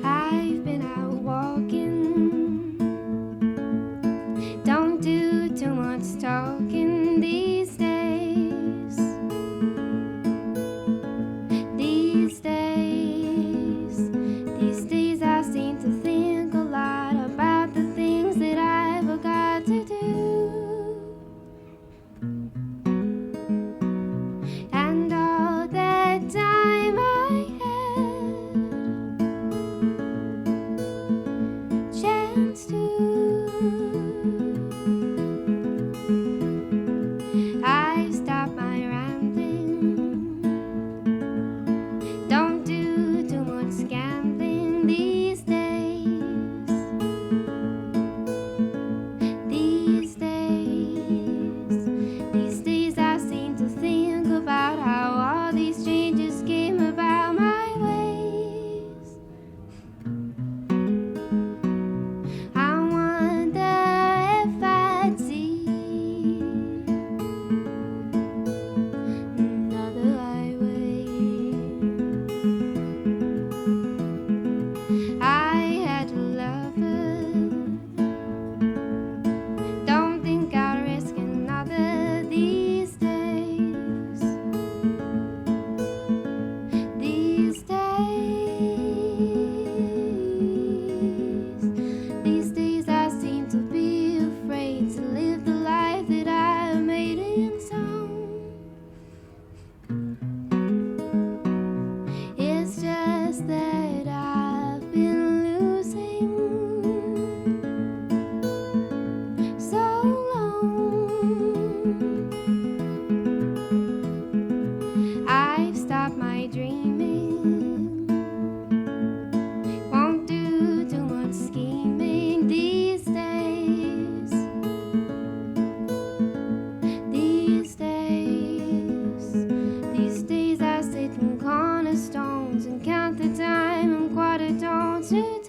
I've been out walking. Don't do too much talking these days. These days, these days I seem to think a lot about the things that I forgot to do. And all that time I had chance to, I've stopped my rambling. Don't do too much gambling these days. These days I seem to think about how all these changes came about my ways. I wonder if I'd see another highway. I had a lover. Don't think I'll risk another these days. These days I seem to be afraid to live the life that I made in song. It's just that I've been losing so long. I've stopped my dreaming. Won't do too much scheming these days. These days I sit in cornerstones and count the time and quarter tones to